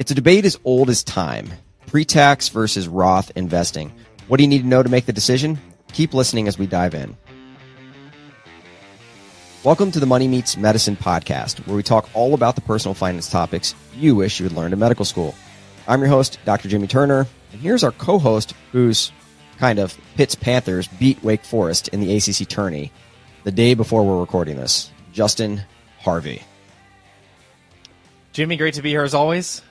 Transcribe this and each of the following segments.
It's a debate as old as time. Pre-tax versus Roth investing. What do you need to know to make the decision? Keep listening as we dive in. Welcome to the Money Meets Medicine podcast, where we talk all about the personal finance topics you wish you had learned in medical school. I'm your host, Dr. Jimmy Turner, and here's our co-host, who's kind of Pitt's Panthers beat Wake Forest in the ACC tourney the day before we're recording this, Justin Harvey. Jimmy, great to be here as always.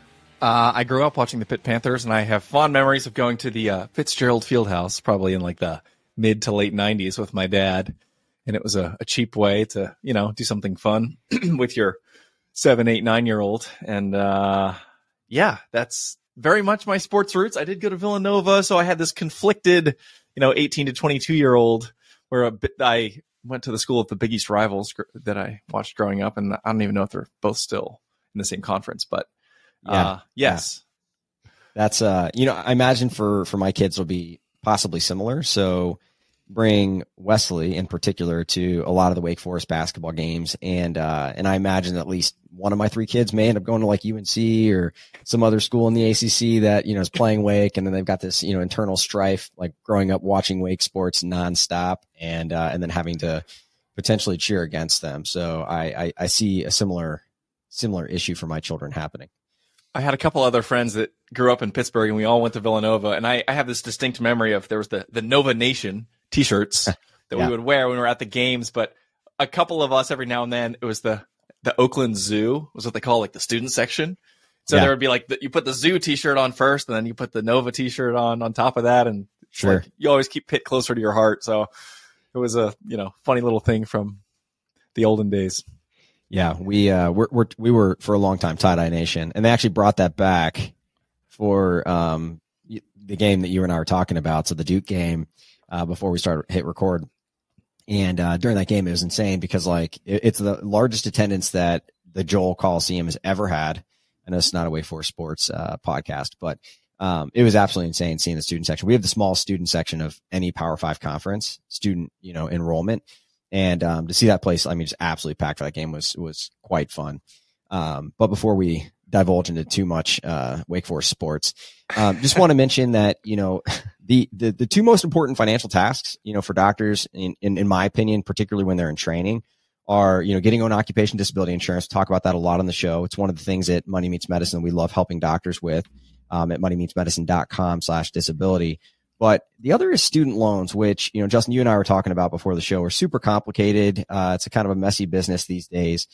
I grew up watching the Pitt Panthers, and I have fond memories of going to the Fitzgerald Fieldhouse, probably in like the mid to late 90s with my dad. And it was a cheap way to, do something fun with your 7, 8, 9-year-old. And yeah, that's very much my sports roots. I did go to Villanova, so I had this conflicted, 18 to 22-year-old where I went to the school of the Big East rivals that I watched growing up. And I don't even know if they're both still in the same conference, but yes. Yeah. That's, I imagine for my kids will be possibly similar. So bring Wesley in particular to a lot of the Wake Forest basketball games. And I imagine at least one of my 3 kids may end up going to like UNC or some other school in the ACC that, is playing Wake. And then they've got this, internal strife, like growing up watching Wake sports nonstop and then having to potentially cheer against them. So I see a similar issue for my children happening. I had a couple other friends that grew up in Pittsburgh, and we all went to Villanova. And I have this distinct memory of there was the Nova Nation T-shirts that we would wear when we were at the games. But a couple of us every now and then, it was the Oakland Zoo was what they call like the student section. So there would be like you put the Zoo T-shirt on first, and then you put the Nova T-shirt on top of that, and sure, like, you always keep Pitt closer to your heart. So it was a funny little thing from the olden days. Yeah, we were for a long time Tie-Dye Nation, and they actually brought that back for the game that you and I were talking about. So the Duke game before we hit record, and during that game it was insane because like it's the largest attendance that the Joel Coliseum has ever had. I know it's not a Wake Forest sports podcast, but it was absolutely insane seeing the student section. We have the smallest student section of any Power 5 conference student enrollment. And to see that place, just absolutely packed for that game was quite fun. But before we divulge into too much Wake Forest sports, just want to mention that the 2 most important financial tasks for doctors, in my opinion, particularly when they're in training, are getting own occupation disability insurance. Talk about that a lot on the show. It's one of the things at Money Meets Medicine we love helping doctors with at moneymeetsmedicine.com/disability. But the other is student loans, which, Justin, you and I were talking about before the show, are super complicated. It's a kind of a messy business these days.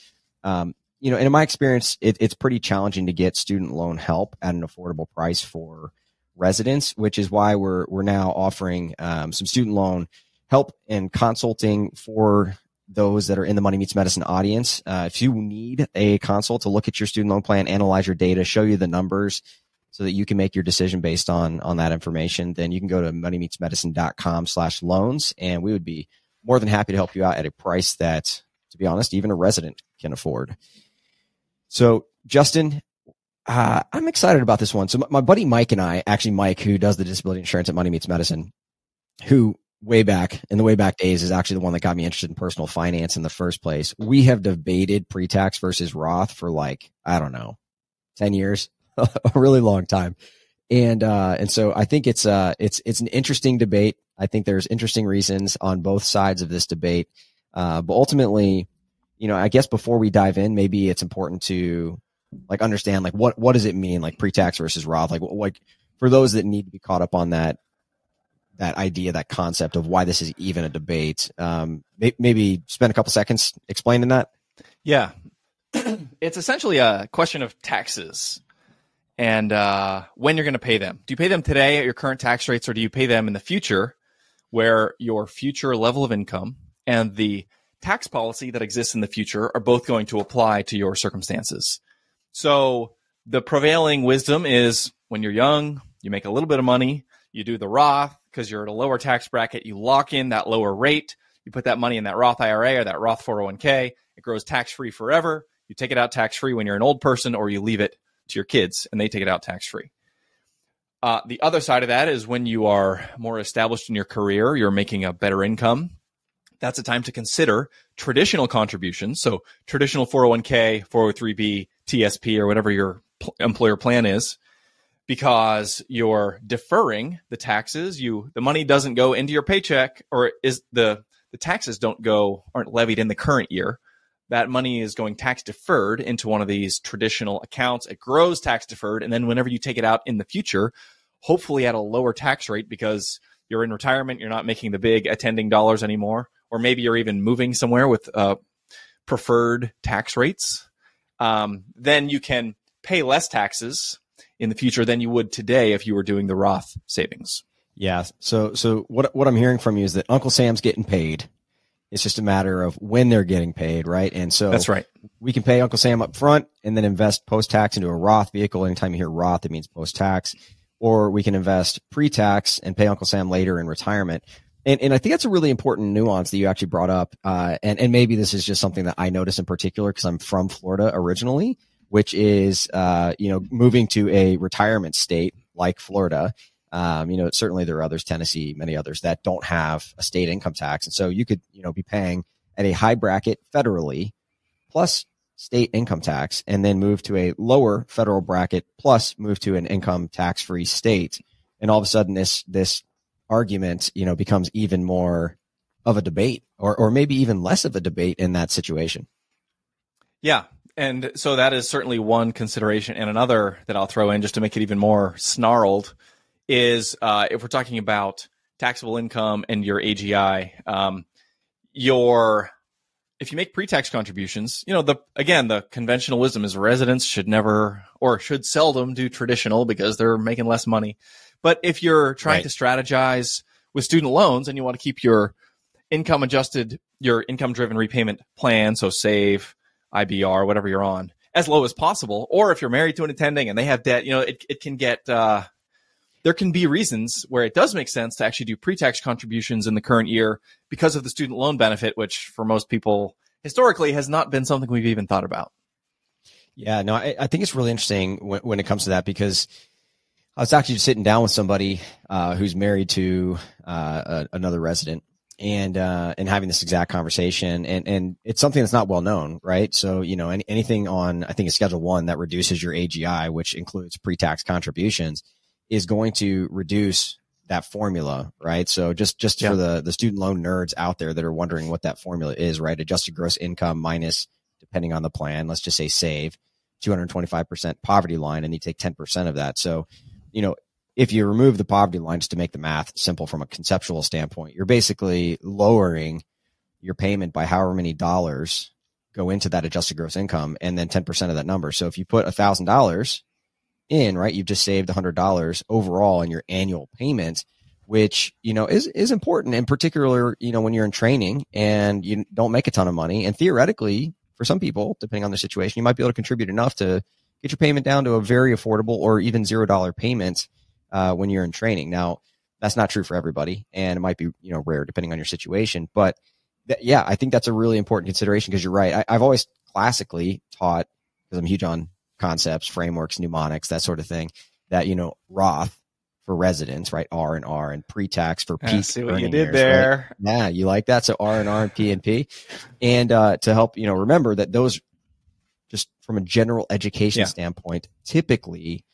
And in my experience, it's pretty challenging to get student loan help at an affordable price for residents, which is why we're now offering some student loan help and consulting for those that are in the Money Meets Medicine audience. If you need a consult to look at your student loan plan, analyze your data, show you the numbers, so that you can make your decision based on that information, then you can go to moneymeetsmedicine.com/loans, and we would be more than happy to help you out at a price that, to be honest, even a resident can afford. So, Justin, I'm excited about this one. So my buddy Mike and I, actually Mike, who does the disability insurance at Money Meets Medicine, who way back days is actually the one that got me interested in personal finance in the first place. We have debated pre-tax versus Roth for 10 years. A really long time. And so I think it's an interesting debate. I think there's interesting reasons on both sides of this debate. But ultimately, I guess before we dive in, maybe it's important to understand what does it mean, pre-tax versus Roth, for those that need to be caught up on that idea, that concept of why this is even a debate. Maybe spend a couple seconds explaining that. Yeah. It's essentially a question of taxes. And when you're going to pay them. Do you pay them today at your current tax rates, or do you pay them in the future where your future level of income and the tax policy that exists in the future are both going to apply to your circumstances? So the prevailing wisdom is when you're young, you make a little bit of money, you do the Roth because you're at a lower tax bracket, you lock in that lower rate, you put that money in that Roth IRA or that Roth 401k, it grows tax-free forever. You take it out tax-free when you're an old person, or you leave it to your kids and they take it out tax-free. The other side of that is when you are more established in your career, you're making a better income. That's a time to consider traditional contributions. So traditional 401k, 403b, TSP or whatever your employer plan is, because you're deferring the taxes. The money doesn't go into your paycheck, or is the taxes aren't levied in the current year. That money is going tax deferred into one of these traditional accounts. It grows tax deferred. And then whenever you take it out in the future, hopefully at a lower tax rate because you're in retirement, you're not making the big attending dollars anymore, or maybe you're even moving somewhere with preferred tax rates, then you can pay less taxes in the future than you would today if you were doing the Roth savings. Yeah. So what I'm hearing from you is that Uncle Sam's getting paid. It's just a matter of when they're getting paid, right? And so that's right. We can pay Uncle Sam up front and then invest post-tax into a Roth vehicle. Anytime you hear Roth, it means post-tax. Or we can invest pre-tax and pay Uncle Sam later in retirement. And I think that's a really important nuance that you actually brought up. And maybe this is just something that I notice in particular because I'm from Florida originally, which is, moving to a retirement state like Florida. Certainly there are others, Tennessee, many others that don't have a state income tax. And so you could, be paying at a high bracket federally plus state income tax and then move to a lower federal bracket plus move to an income tax free state. And all of a sudden this argument, becomes even more of a debate or maybe even less of a debate in that situation. Yeah. And so that is certainly one consideration. And another that I'll throw in just to make it even more snarled is if we're talking about taxable income and your AGI, if you make pre-tax contributions, the conventional wisdom is residents should never or should seldom do traditional because they're making less money. But if you're trying to strategize with student loans and you want to keep your income driven repayment plan, so save, IBR, whatever you're on, as low as possible, or if you're married to an attending and they have debt, it can get, there can be reasons where it does make sense to actually do pre-tax contributions in the current year because of the student loan benefit, which for most people historically has not been something we've even thought about. Yeah, no, I think it's really interesting when it comes to that because I was actually just sitting down with somebody who's married to another resident and having this exact conversation. And it's something that's not well known, right? So, anything on, I think it's Schedule 1 that reduces your AGI, which includes pre-tax contributions, is going to reduce that formula, right? So just for the student loan nerds out there that are wondering what that formula is, right? Adjusted gross income minus, depending on the plan, let's just say save, 225% poverty line, and you take 10% of that. So, if you remove the poverty line, just to make the math simple from a conceptual standpoint, you're basically lowering your payment by however many dollars go into that adjusted gross income and then 10% of that number. So if you put $1,000 in, right, you've just saved $100 overall in your annual payment, which, is important in particular, when you're in training and you don't make a ton of money. And theoretically, for some people, depending on their situation, you might be able to contribute enough to get your payment down to a very affordable or even $0 payment when you're in training. Now, that's not true for everybody, and it might be rare depending on your situation. But I think that's a really important consideration because you're right. I've always classically taught, because I'm huge on concepts, frameworks, mnemonics, that sort of thing, that Roth for residents, right? R and R, and pre-tax for peak. See what you did there. Right? Yeah, you like that? So R and P and P, and to help remember that those, just from a general education standpoint, typically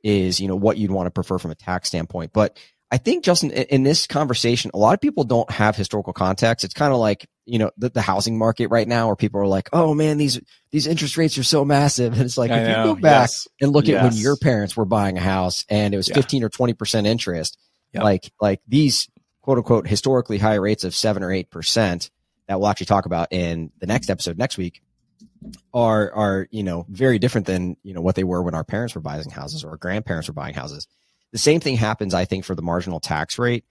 is, what you'd want to prefer from a tax standpoint. But I think, Justin, in this conversation, a lot of people don't have historical context. It's kind of like, the housing market right now where people are like, oh man, these interest rates are so massive. And it's like, if you go back and look at when your parents were buying a house and it was 15 or 20% interest, like these quote unquote historically high rates of 7 or 8% that we'll actually talk about in the next episode next week are very different than what they were when our parents were buying houses or our grandparents were buying houses. The same thing happens, I think, for the marginal tax rate.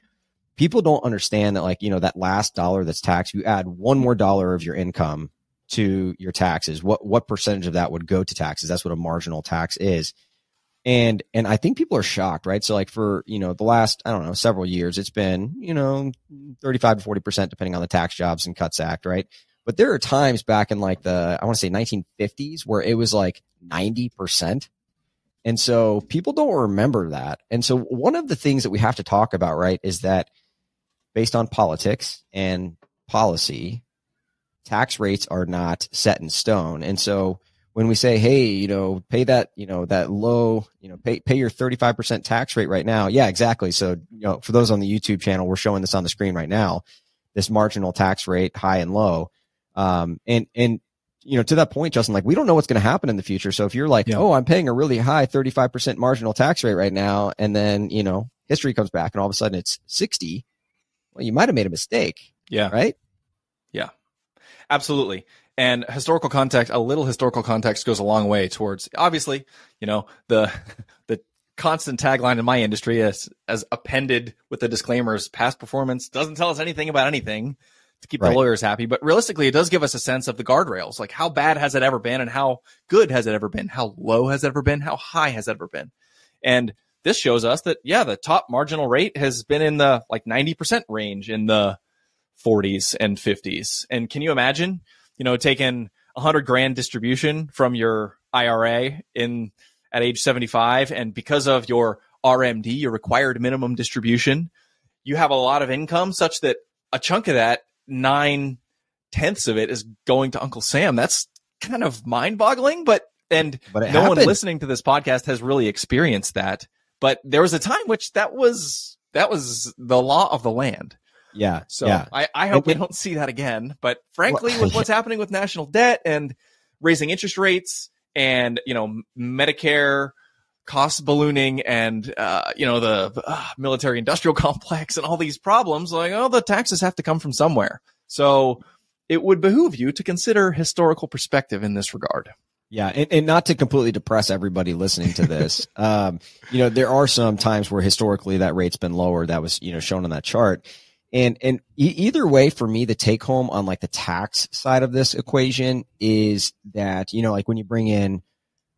People don't understand that, that last dollar that's taxed, you add one more dollar of your income to your taxes. What percentage of that would go to taxes? That's what a marginal tax is. And I think people are shocked, right? So for, the last, several years, it's been, 35 to 40%, depending on the Tax Jobs and Cuts Act, right? But there are times back in I want to say 1950s where it was 90%. And so people don't remember that. And so one of the things that we have to talk about, right, is that based on politics and policy, tax rates are not set in stone. And so when we say, hey, pay that, that low, pay your 35% tax rate right now. Yeah, exactly. So, for those on the YouTube channel, we're showing this on the screen right now, this marginal tax rate, high and low. And to that point, Justin, like, we don't know what's going to happen in the future. So if you're like, oh, I'm paying a really high 35% marginal tax rate right now, and then, history comes back and all of a sudden it's 60, well, you might have made a mistake. Yeah. Right? Yeah, absolutely. And a little historical context goes a long way towards, obviously, the constant tagline in my industry as appended with the disclaimers, past performance doesn't tell us anything about anything to keep the lawyers happy. But realistically, it does give us a sense of the guardrails. Like, how bad has it ever been, and how good has it ever been? How low has it ever been? How high has it ever been? And this shows us that, the top marginal rate has been in the 90% range in the 40s and 50s. And can you imagine, taking $100,000 distribution from your IRA at age 75, and because of your RMD, your required minimum distribution, you have a lot of income such that a chunk of that, 9/10 of it, is going to Uncle Sam. That's kind of mind-boggling, but no one listening to this podcast has really experienced that. But there was a time which that was the law of the land. Yeah. So I hope we don't see that again. But frankly, with what's happening with national debt and raising interest rates and, Medicare costs ballooning and, the military industrial complex and all these problems, the taxes have to come from somewhere. So it would behoove you to consider historical perspective in this regard. Yeah. And not to completely depress everybody listening to this. There are some times where historically that rate's been lower. That was, shown on that chart. And either way, for me, the take home on the tax side of this equation is that, when you bring in,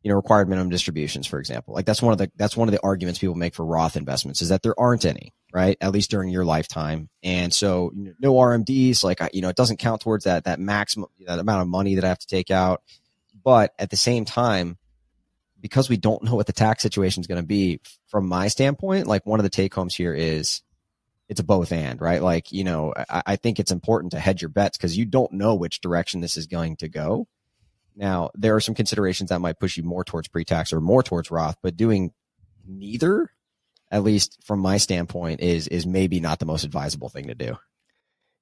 required minimum distributions, for example, that's one of the arguments people make for Roth investments, is that there aren't any, right? At least during your lifetime. And so no RMDs, it doesn't count towards that maximum, that amount of money that I have to take out. But at the same time, because we don't know what the tax situation is going to be, from my standpoint, one of the take homes here is, it's a both and, right? I think it's important to hedge your bets because you don't know which direction this is going to go. Now, there are some considerations that might push you more towards pre-tax or more towards Roth, but doing neither, at least from my standpoint, is maybe not the most advisable thing to do.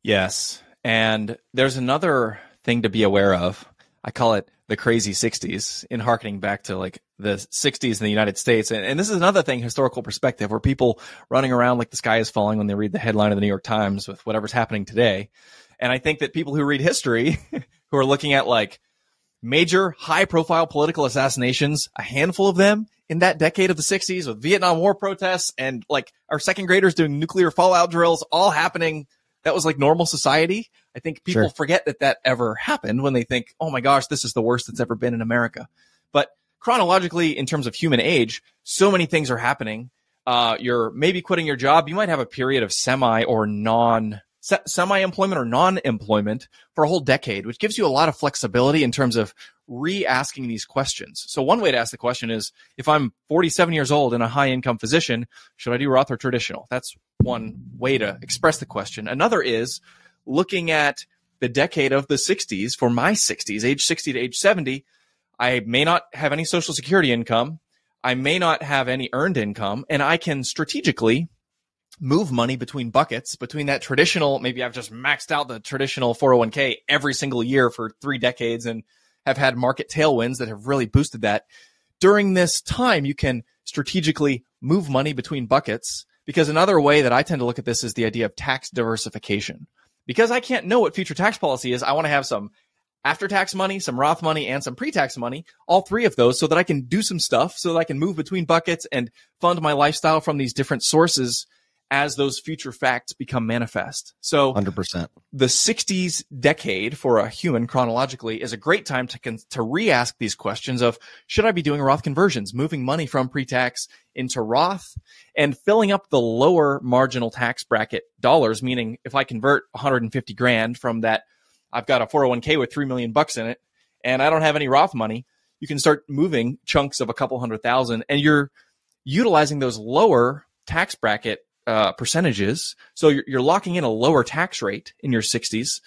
Yes. And there's another thing to be aware of. I call it the crazy 60s, in harkening back to the 60s in the United States. And this is another thing, historical perspective, where people running around like the sky is falling when they read the headline of the New York Times with whatever's happening today. And I think that people who read history, who are looking at major high profile political assassinations, a handful of them in that decade of the 60s, with Vietnam War protests and our second graders doing nuclear fallout drills, all happening. That was normal society. I think people forget that ever happened when they think, oh my gosh, this is the worst that's ever been in America. But chronologically, in terms of human age, so many things are happening. You're maybe quitting your job. You might have a period of semi-employment or non-employment for a whole decade, which gives you a lot of flexibility in terms of re-asking these questions. So one way to ask the question is, if I'm 47 years old and a high-income physician, should I do Roth or traditional? That's one way to express the question. Another is looking at the decade of the 60s. For my 60s, age 60 to age 70, I may not have any Social Security income. I may not have any earned income, and I can strategically move money between buckets, between that traditional, maybe I've just maxed out the traditional 401k every single year for 3 decades and have had market tailwinds that have really boosted that. During this time, you can strategically move money between buckets, because another way that I tend to look at this is the idea of tax diversification. Because I can't know what future tax policy is, I want to have some after-tax money, some Roth money, and some pre-tax money, all 3 of those, so that I can do some stuff, so that I can move between buckets and fund my lifestyle from these different sources as those future facts become manifest. So 100%. The 60s decade for a human chronologically is a great time to re-ask these questions of, should I be doing Roth conversions, moving money from pre-tax into Roth and filling up the lower marginal tax bracket dollars, meaning if I convert 150 grand from that, I've got a 401k with $3 million in it and I don't have any Roth money, you can start moving chunks of a couple $100,000 and you're utilizing those lower tax bracket percentages. So you're locking in a lower tax rate in your 60s.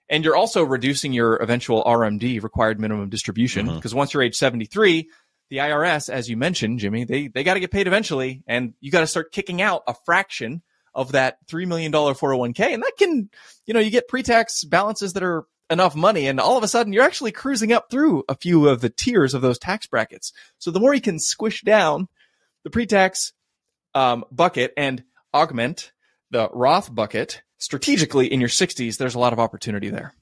And you're also reducing your eventual RMD, required minimum distribution, because once you're age 73, the IRS, as you mentioned, Jimmy, they got to get paid eventually, and you got to start kicking out a fraction of that $3 million 401k. And that can, you get pre-tax balances that are enough money, and all of a sudden you're actually cruising up through a few of the tiers of those tax brackets. So the more you can squish down the pre-tax bucket and augment the Roth bucket strategically in your 60s, there's a lot of opportunity there.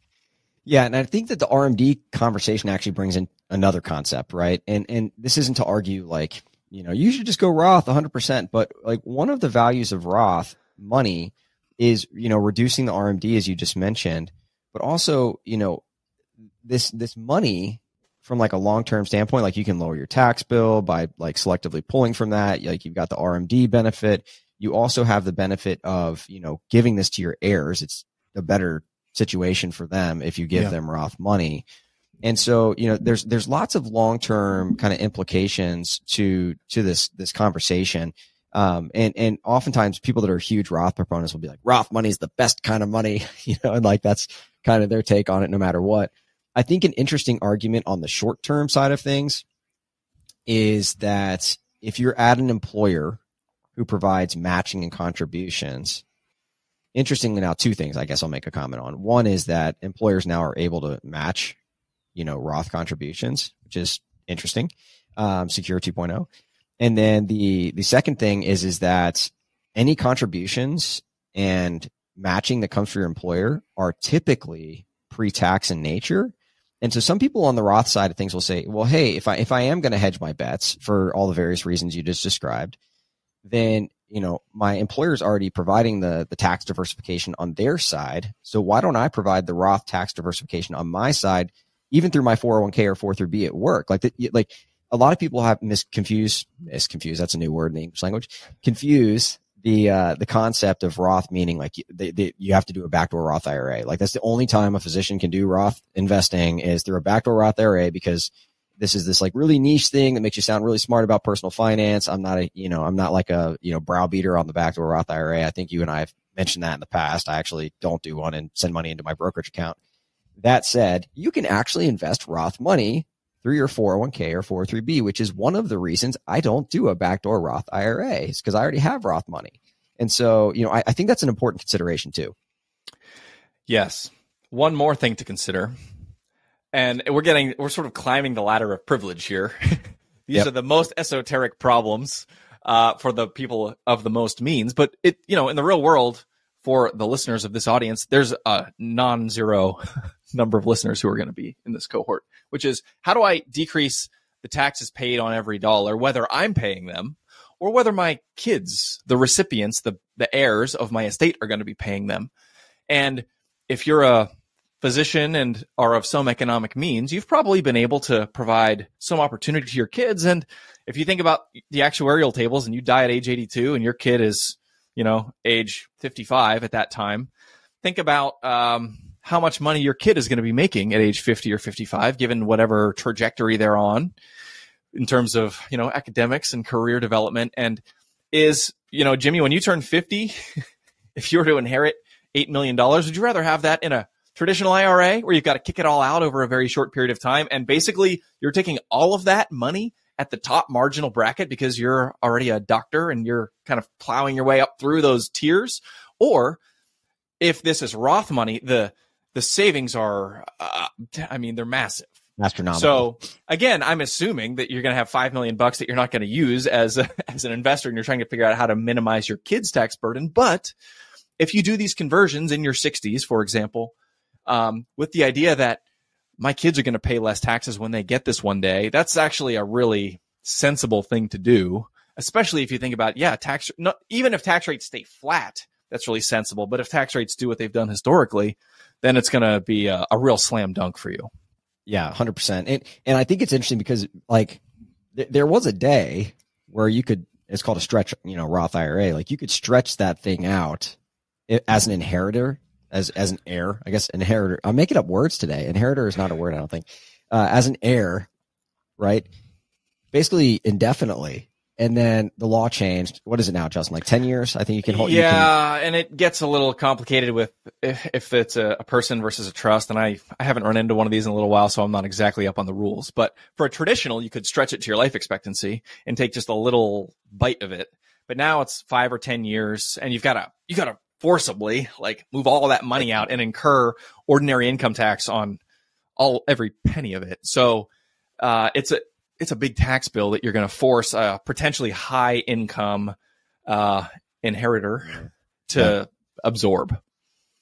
Yeah, and I think that the RMD conversation actually brings in another concept, right? And this isn't to argue like, you should just go Roth 100%, but like one of the values of Roth money is, reducing the RMD, as you just mentioned, but also, this money from like a long-term standpoint, like you can lower your tax bill by like selectively pulling from that. Like you've got the RMD benefit. You also have the benefit of, giving this to your heirs. It's a better situation for them if you give them Roth money. And so, there's lots of long-term kind of implications to this conversation. And oftentimes people that are huge Roth proponents will be like, Roth money is the best kind of money, and like that's kind of their take on it no matter what. I think an interesting argument on the short-term side of things is that if you're at an employer who provides matching and contributions, interestingly now, two things I guess I'll make a comment on. One is that employers now are able to match, Roth contributions, which is interesting, Secure 2.0. And then the second thing is that any contributions and matching that comes from your employer are typically pre-tax in nature. And so some people on the Roth side of things will say, well, hey, if I am going to hedge my bets for all the various reasons you just described, then, my employer is already providing the tax diversification on their side. So why don't I provide the Roth tax diversification on my side, even through my 401k or 403b at work? Like a lot of people have misconfuse, that's a new word in the English language, confuse the concept of Roth, meaning like you have to do a backdoor Roth IRA. Like that's the only time a physician can do Roth investing is through a backdoor Roth IRA, because this is this like really niche thing that makes you sound really smart about personal finance. I'm not like a, browbeater on the backdoor Roth IRA. I think you and I have mentioned that in the past. I actually don't do one and send money into my brokerage account. That said, you can actually invest Roth money through your 401k or 403b, which is one of the reasons I don't do a backdoor Roth IRA, is because I already have Roth money. And so, I think that's an important consideration too. Yes. One more thing to consider. And we're sort of climbing the ladder of privilege here. These are the most esoteric problems for the people of the most means. But in the real world, for the listeners of this audience, there's a non-zero number of listeners who are going to be in this cohort, which is, how do I decrease the taxes paid on every dollar, whether I'm paying them or whether my kids, the recipients, the heirs of my estate, are going to be paying them? And if you're a physician and are of some economic means, you've probably been able to provide some opportunity to your kids. And if you think about the actuarial tables and you die at age 82 and your kid is, age 55 at that time, think about how much money your kid is going to be making at age 50 or 55, given whatever trajectory they're on in terms of, academics and career development. And Jimmy, when you turn 50, if you were to inherit $8 million, would you rather have that in a traditional IRA where you've got to kick it all out over a very short period of time, and basically you're taking all of that money at the top marginal bracket because you're already a doctor and you're kind of plowing your way up through those tiers? Or if this is Roth money, the savings are, they're massive. Astronomical. So again, I'm assuming that you're going to have $5 million that you're not going to use as an investor, and you're trying to figure out how to minimize your kids' tax burden. But if you do these conversions in your 60s, for example, with the idea that my kids are going to pay less taxes when they get this one day, that's actually a really sensible thing to do, especially if you think about, even if tax rates stay flat, that's really sensible. But if tax rates do what they've done historically, then it's going to be a real slam dunk for you. Yeah, 100%. And I think it's interesting because like there was a day where you could, it's called a stretch, Roth IRA. Like you could stretch that thing out as an inheritor, as an heir, I guess inheritor. I'm making up words today. Inheritor is not a word, I don't think. As an heir, right? Basically indefinitely. And then the law changed. What is it now, Justin? Like 10 years? I think you can hold. Yeah, and it gets a little complicated with if it's a person versus a trust. And I haven't run into one of these in a little while, so I'm not exactly up on the rules. But for a traditional, you could stretch it to your life expectancy and take just a little bite of it. But now it's 5 or 10 years, and you gotta forcibly like move all of that money out and incur ordinary income tax on every penny of it. So it's a big tax bill that you're going to force a potentially high income inheritor to absorb.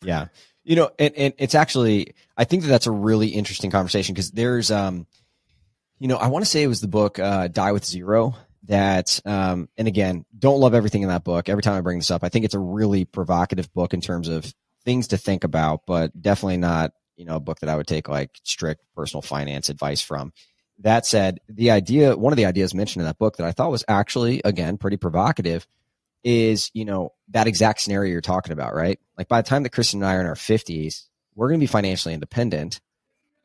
Yeah. You know, and it's actually, I think that's a really interesting conversation because there's, you know, I want to say it was the book Die with Zero that, and again, don't love everything in that book. Every time I bring this up, I think it's a really provocative book in terms of things to think about, but definitely not, you know, a book that I would take like strict personal finance advice from. That said, one of the ideas mentioned in that book that I thought was actually, again, pretty provocative is, you know, that exact scenario you're talking about, right? Like by the time that Kristen and I are in our 50s, we're going to be financially independent.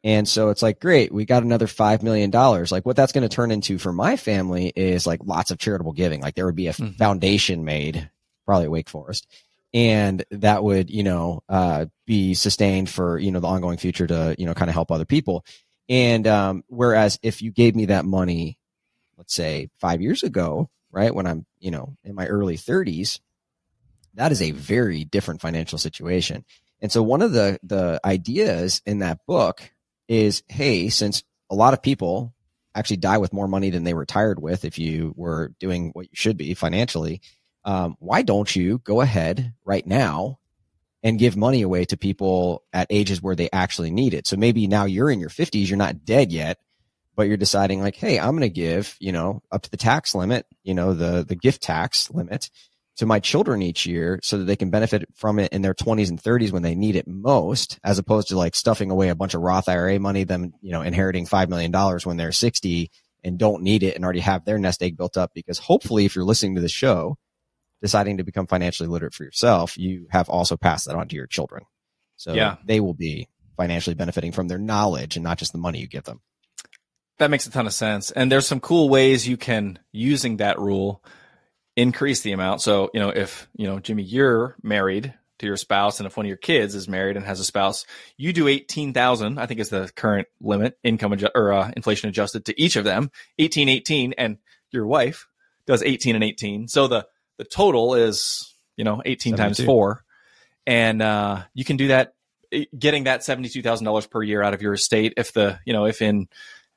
And so it's like, great, we got another $5 million. Like what that's going to turn into for my family is like lots of charitable giving. Like there would be a foundation made, probably at Wake Forest. And that would, you know, be sustained for, you know, the ongoing future to, you know, kind of help other people. And whereas if you gave me that money, let's say 5 years ago, right, when I'm, you know, in my early 30s, that is a very different financial situation. And so one of the ideas in that book is, hey, since a lot of people actually die with more money than they retired with if you were doing what you should be financially, why don't you go ahead right now and give money away to people at ages where they actually need it? So maybe now you're in your 50s, you're not dead yet, but you're deciding like, hey, I'm going to give, you know, up to the tax limit, you know, the gift tax limit to my children each year so that they can benefit from it in their 20s and 30s when they need it most, as opposed to like stuffing away a bunch of Roth IRA money, them, you know, inheriting $5 million when they're 60 and don't need it and already have their nest egg built up. Because hopefully if you're listening to the show, deciding to become financially literate for yourself, you have also passed that on to your children. So they will be financially benefiting from their knowledge and not just the money you give them. That makes a ton of sense. And there's some cool ways you can, using that rule, increase the amount. So, you know, if, you know, Jimmy, you're married to your spouse, and if one of your kids is married and has a spouse, you do 18,000, I think is the current limit, inflation adjusted to each of them, 18, and your wife does 18 and 18. So the total is, you know, 18 72. Times 4. And you can do that, getting that $72,000 per year out of your estate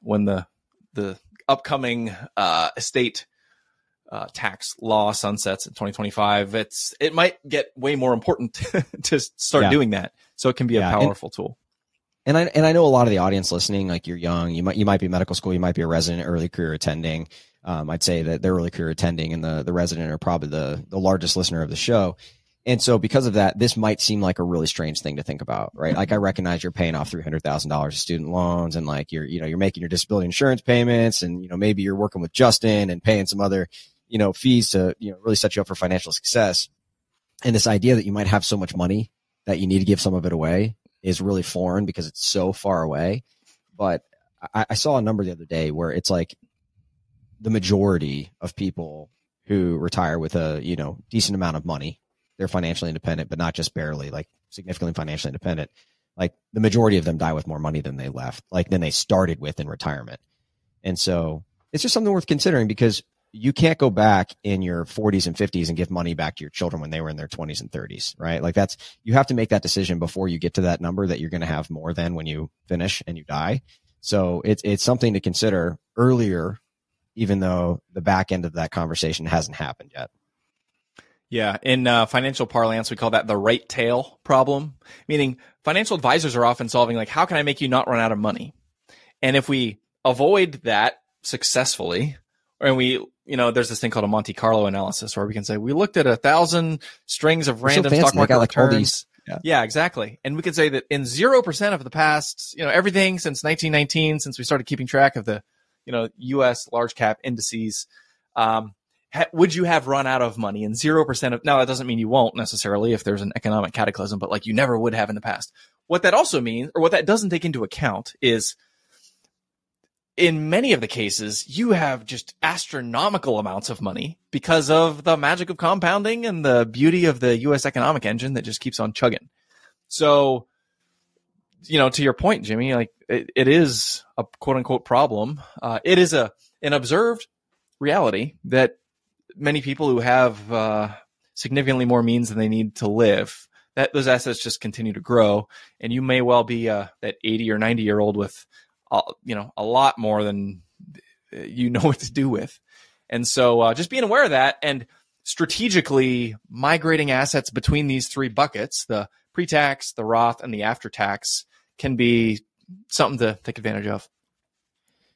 when the upcoming estate tax law sunsets in 2025, it might get way more important to start doing that. So it can be a powerful tool. And I know a lot of the audience listening, like you're young, you might be medical school, you might be a resident, early career attending. I'd say that they're early career attending and the resident are probably the largest listener of the show. And so because of that, this might seem like a really strange thing to think about, right? Like I recognize you're paying off $300,000 of student loans and like you're making your disability insurance payments and, you know, maybe you're working with Justin and paying some other, you know, fees to, you know, really set you up for financial success. And this idea that you might have so much money that you need to give some of it away is really foreign because it's so far away. But I saw a number the other day where it's like the majority of people who retire with a, you know, decent amount of money, they're financially independent, but not just barely, like significantly financially independent. Like the majority of them die with more money than they left, like than they started with in retirement. And so it's just something worth considering because you can't go back in your 40s and 50s and give money back to your children when they were in their 20s and 30s, right? Like you have to make that decision before you get to that number that you're going to have more than when you finish and you die. So it's something to consider earlier, even though the back end of that conversation hasn't happened yet. Yeah. In financial parlance, we call that the right tail problem, meaning financial advisors are often solving like, how can I make you not run out of money? And if we avoid that successfully, and there's this thing called a Monte Carlo analysis where we can say, we looked at 1,000 strings of random stock market returns. Yeah, exactly. And we could say that in 0% of the past, you know, everything since 1919, since we started keeping track of the, you know, U.S. large cap indices, would you have run out of money in 0% of, now that doesn't mean you won't necessarily if there's an economic cataclysm, but like you never would have in the past. What that also means, or what that doesn't take into account is in many of the cases, you have just astronomical amounts of money because of the magic of compounding and the beauty of the U.S. economic engine that just keeps on chugging. So, to your point, Jimmy, like it is a quote unquote problem. It is an observed reality that many people who have significantly more means than they need to live, that those assets just continue to grow, and you may well be that 80 or 90-year-old with a lot more than you know what to do with. And so just being aware of that and strategically migrating assets between these three buckets, the pre-tax, the Roth, and the after-tax, can be something to take advantage of.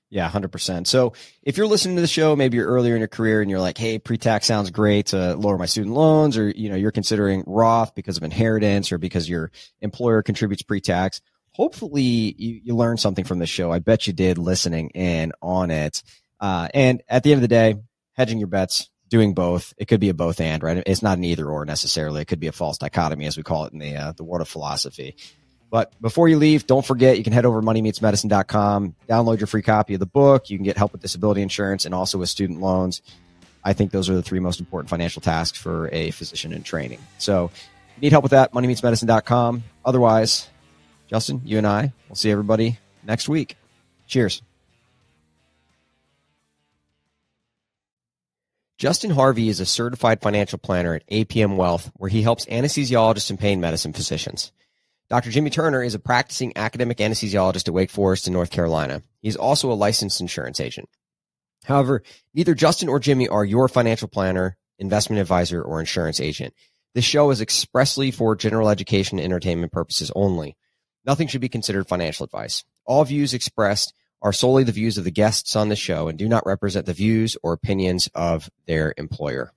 Yeah, 100%. So if you're listening to the show, maybe you're earlier in your career and you're like, hey, pre-tax sounds great to lower my student loans, or, you're considering Roth because of inheritance or because your employer contributes pre-tax. Hopefully you learned something from the show. I bet you did, listening in on it. And at the end of the day, hedging your bets, doing both. It could be a both and, right? It's not an either or necessarily. It could be a false dichotomy, as we call it in the world of philosophy. But before you leave, don't forget, you can head over to moneymeetsmedicine.com, download your free copy of the book. You can get help with disability insurance and also with student loans. I think those are the three most important financial tasks for a physician in training. So if you need help with that, moneymeetsmedicine.com. Otherwise, Justin, you and I will see everybody next week. Cheers. Justin Harvey is a certified financial planner at APM Wealth, where he helps anesthesiologists and pain medicine physicians. Dr. Jimmy Turner is a practicing academic anesthesiologist at Wake Forest in North Carolina. He's also a licensed insurance agent. However, neither Justin or Jimmy are your financial planner, investment advisor, or insurance agent. This show is expressly for general education and entertainment purposes only. Nothing should be considered financial advice. All views expressed are solely the views of the guests on the show and do not represent the views or opinions of their employer.